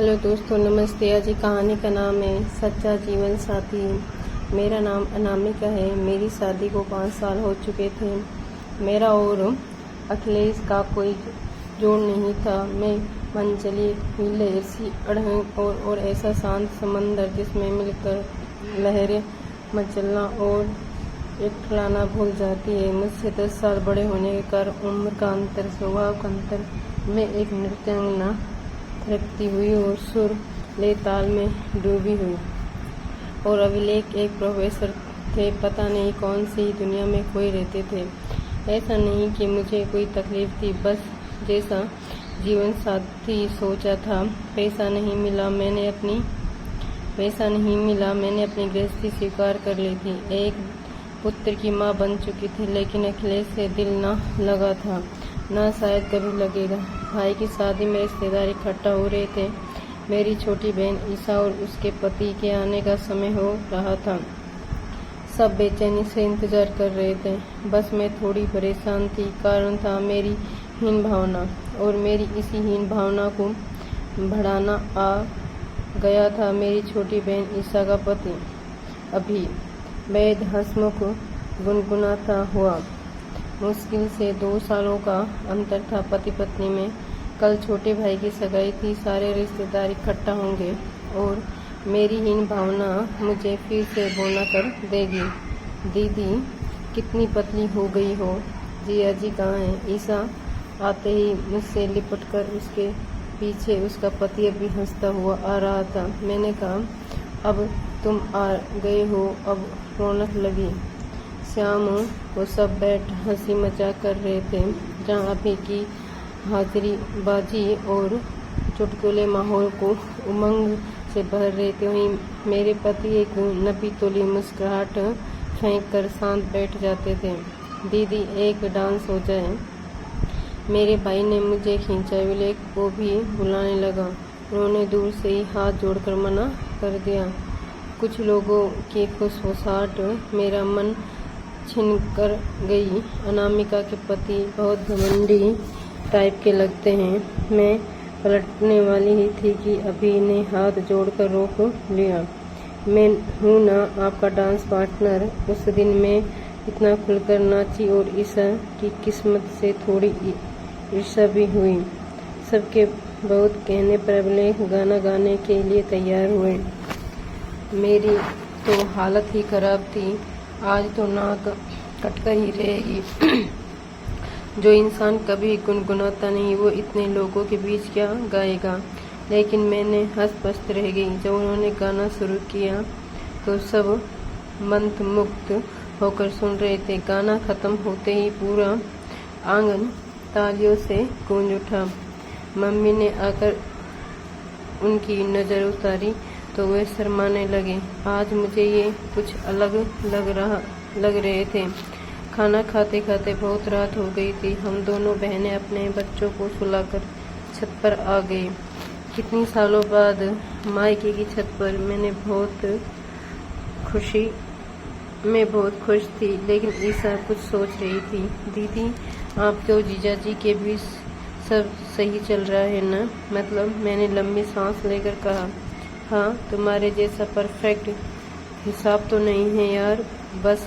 Hello दोस्तों, नमस्ते। आज की कहानी का नाम है सच्चा जीवन साथी। मेरा नाम अनामिका है। मेरी शादी को 5 साल हो चुके थे। मेरा और अखिलेश का कोई जोड़ नहीं था। मैं मनचली हुई लहर सी अड़हन और ऐसा शांत समंदर जिसमें मिलकर लहरें मचलना और एकलाना भूल जाती है। मुझसे 10 साल बड़े होने के कारण उम्र का अंतर, स्वभाव का अंतर, मैं एक नृत्यांगना थिरकती हुई और सुर ले ताल में डूबी हुई, और अभिलेख एक प्रोफेसर थे। पता नहीं कौन सी दुनिया में खोए रहते थे। ऐसा नहीं कि मुझे कोई तकलीफ थी, बस जैसा जीवन साथी सोचा था। पैसा नहीं मिला, मैंने अपनी गृहस्थी स्वीकार कर ली थी। एक पुत्र की माँ बन चुकी थी, लेकिन अखिलेश से दिल ना लगा था, ना शायद कभी लगेगा। भाई की शादी में रिश्तेदार इकट्ठा हो रहे थे। मेरी छोटी बहन ईशा और उसके पति के आने का समय हो रहा था। सब बेचैनी से इंतजार कर रहे थे। बस मैं थोड़ी परेशान थी। कारण था मेरी हीन भावना, और मेरी इसी हीन भावना को बढ़ाना आ गया था मेरी छोटी बहन ईशा का पति अभी। वैद हंसमुख गुनगुनाता हुआ। मुश्किल से 2 सालों का अंतर था पति पत्नी में। कल छोटे भाई की सगाई थी। सारे रिश्तेदार इकट्ठा होंगे और मेरी हीन भावना मुझे फिर से बोलना कर देगी। दीदी कितनी पतली हो गई हो। जिया जी कहाँ हैं? ईशा आते ही मुझसे लिपट कर उसके पीछे उसका पति अभी हंसता हुआ आ रहा था। मैंने कहा, अब तुम आ गए हो, अब रौनक लगी। श्याम वो सब बैठ हंसी मजाक कर रहे थे। जहाँ अभी की हाजिरी बाजी और चुटकुले माहौल को उमंग से भर रहे थे, वहीं मेरे पति एक नपी तोली मुस्कुराहट फेंक कर शांत बैठ जाते थे। दीदी एक डांस हो जाए। मेरे भाई ने मुझे खींचा। विवेक को भी बुलाने लगा। उन्होंने दूर से ही हाथ जोड़कर मना कर दिया। कुछ लोगों की फुसफुसाहट मेरा मन छीन कर गई। अनामिका के पति बहुत घमंडी टाइप के लगते हैं। मैं पलटने वाली ही थी कि अभी ने हाथ जोड़कर रोक लिया। मैं हूँ ना आपका डांस पार्टनर। उस दिन मैं इतना खुलकर नाची और ईशा की किस्मत से थोड़ी ईर्ष्या भी हुई। सबके बहुत कहने पर अभिलेख गाना गाने के लिए तैयार हुए। मेरी तो हालत ही खराब थी। आज तो नाक कटकर ही रहेगी। जो इंसान कभी गुनगुनाता नहीं, वो इतने लोगों के बीच क्या गाएगा। लेकिन मैंने हंस-पस्त रह गई। जब उन्होंने गाना शुरू किया तो सब मंत्रमुग्ध होकर सुन रहे थे। गाना खत्म होते ही पूरा आंगन तालियों से गूंज उठा। मम्मी ने आकर उनकी नज़र उतारी तो वे शर्माने लगे। आज मुझे ये कुछ अलग लग रहे थे। खाना खाते खाते बहुत रात हो गई थी। हम दोनों बहनें अपने बच्चों को सुलाकर छत पर आ गई। कितनी सालों बाद मायके की छत पर। मैं बहुत खुश थी, लेकिन ईशा कुछ सोच रही थी। दीदी आपके और जीजा जी के बीच सब सही चल रहा है ना? मतलब, मैंने लंबी सांस लेकर कहा। हाँ, तुम्हारे जैसा परफेक्ट हिसाब तो नहीं है यार, बस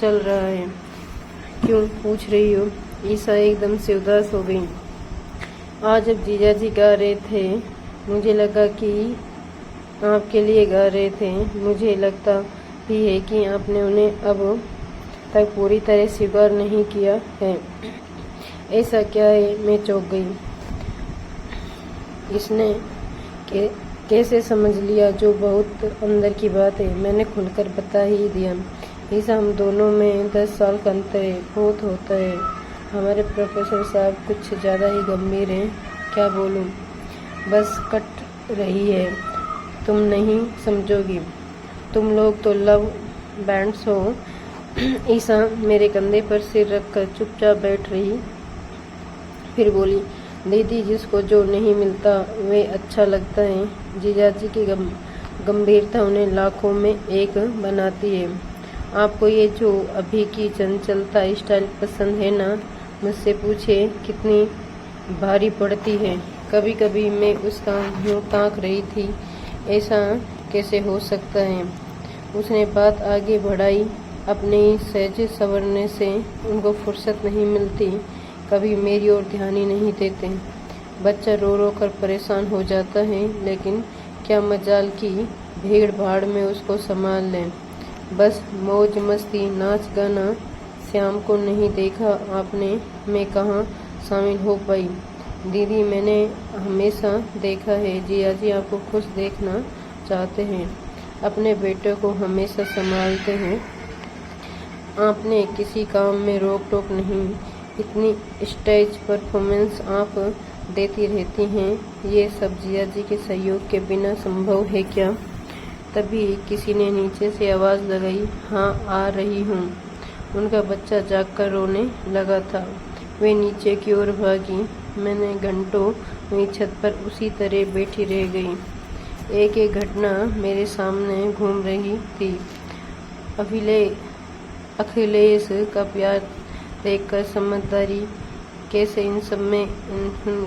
चल रहा है। क्यों पूछ रही हो? ईशा एकदम से उदास हो गई। आज जब जीजा जी गा रहे थे, मुझे लगा कि आपके लिए गा रहे थे। मुझे लगता भी है कि आपने उन्हें अब तक पूरी तरह स्वीकार नहीं किया है। ऐसा क्या है? मैं चौंक गई। इसने कैसे समझ लिया? जो बहुत अंदर की बात है। मैंने खुलकर बता ही दिया। ईशा, हम दोनों में 10 साल का अंतर है। बहुत होता है। हमारे प्रोफेसर साहब कुछ ज़्यादा ही गंभीर हैं। क्या बोलूं? बस कट रही है। तुम नहीं समझोगी। तुम लोग तो लव बैंड्स हो। ईशा मेरे कंधे पर सिर रखकर चुपचाप बैठ रही, फिर बोली, दीदी जिसको जो नहीं मिलता वे अच्छा लगता है। जीजाजी की गंभीरता उन्हें लाखों में एक बनाती है। आपको ये जो अभी की चंचलता स्टाइल पसंद है ना? मुझसे पूछे कितनी भारी पड़ती है। कभी कभी मैं उसका मुंह ताक रही थी, ऐसा कैसे हो सकता है। उसने बात आगे बढ़ाई, अपने सहज संवरने से उनको फुर्सत नहीं मिलती, कभी मेरी ओर ध्यान ही नहीं देते। बच्चा रो रो कर परेशान हो जाता है, लेकिन क्या मजाल की भीड़ भाड़ में उसको संभाल लें। बस मौज मस्ती नाच गाना। श्याम को नहीं देखा आपने, मैं कहाँ शामिल हो पाई। दीदी मैंने हमेशा देखा है जिया जी आपको खुश देखना चाहते हैं, अपने बेटे को हमेशा संभालते हैं, आपने किसी काम में रोक टोक नहीं, इतनी स्टेज परफॉर्मेंस आप देती रहती हैं, ये सब जिया जी के सहयोग के बिना संभव है क्या। तभी किसी ने नीचे से आवाज़ लगाई, हाँ आ रही हूँ। उनका बच्चा जागकर रोने लगा था। वे नीचे की ओर भागी। मैंने घंटों वहीं छत पर उसी तरह बैठी रह गई। एक एक घटना मेरे सामने घूम रही थी। अखिलेश का प्यार देखकर समझदारी कैसे इन सब में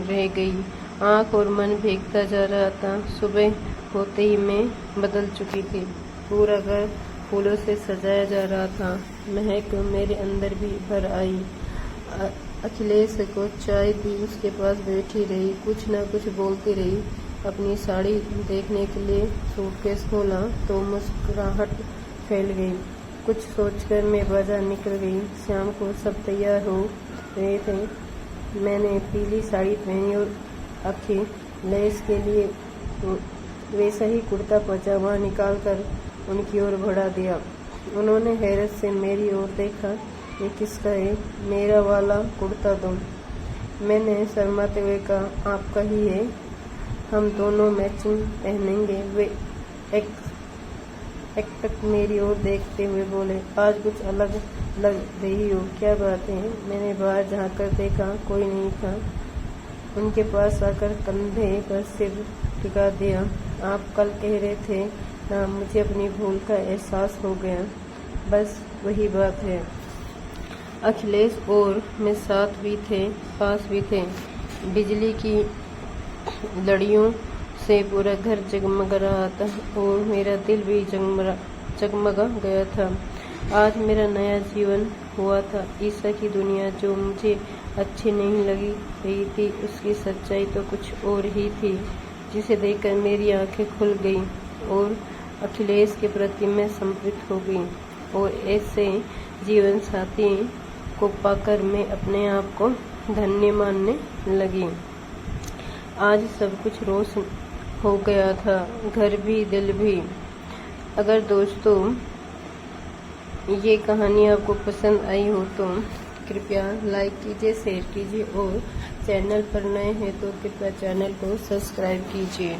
रह गई। आँख और मन भीगता जा रहा था। सुबह होते ही मैं बदल चुकी थी। पूरा घर फूलों से सजाया जा रहा था। महक मेरे अंदर भी भर आई। अखिलेश को चाय दी, उसके पास बैठी रही, कुछ न कुछ बोलती रही। अपनी साड़ी देखने के लिए सूटकेस खोला तो मुस्कुराहट फैल गई। कुछ सोचकर मैं बाजार निकल गई। शाम को सब तैयार हो रहे थे। मैंने पीली साड़ी पहनी और अखिलेश के लिए वैसा ही कुर्ता पजामा निकालकर उनकी ओर बढ़ा दिया। उन्होंने हैरत से मेरी ओर देखा। ये किसका है? मेरा वाला कुर्ता दो। मैंने शर्माते हुए कहा, आपका ही है, हम दोनों मैचिंग पहनेंगे। वे एक तक मेरी ओर देखते हुए बोले, आज कुछ अलग लग रही हो, क्या बात है? मैंने बाहर झांककर देखा, कोई नहीं था। उनके पास आकर कंधे पर सिर टिका दिया। आप कल कह रहे थे ना, मुझे अपनी भूल का एहसास हो गया। बस वही बात है। अखिलेश और मैं साथ भी थे, पास भी थे। बिजली की लड़ियों से पूरा घर जगमगा रहा था और मेरा दिल भी जगमगा गया था। आज मेरा नया जीवन हुआ था। ईसा की दुनिया जो मुझे अच्छी नहीं लगी रही थी, उसकी सच्चाई तो कुछ और ही थी, जिसे देखकर मेरी आंखें खुल गई और अखिलेश के प्रति मैं समर्पित हो गई। और ऐसे जीवन साथी को पाकर मैं अपने आप को धन्य मानने लगी। आज सब कुछ रोशन हो गया था, घर भी दिल भी। अगर दोस्तों ये कहानी आपको पसंद आई हो तो कृपया लाइक कीजिए, शेयर कीजिए और चैनल पर नए हैं तो कृपया चैनल को सब्सक्राइब कीजिए।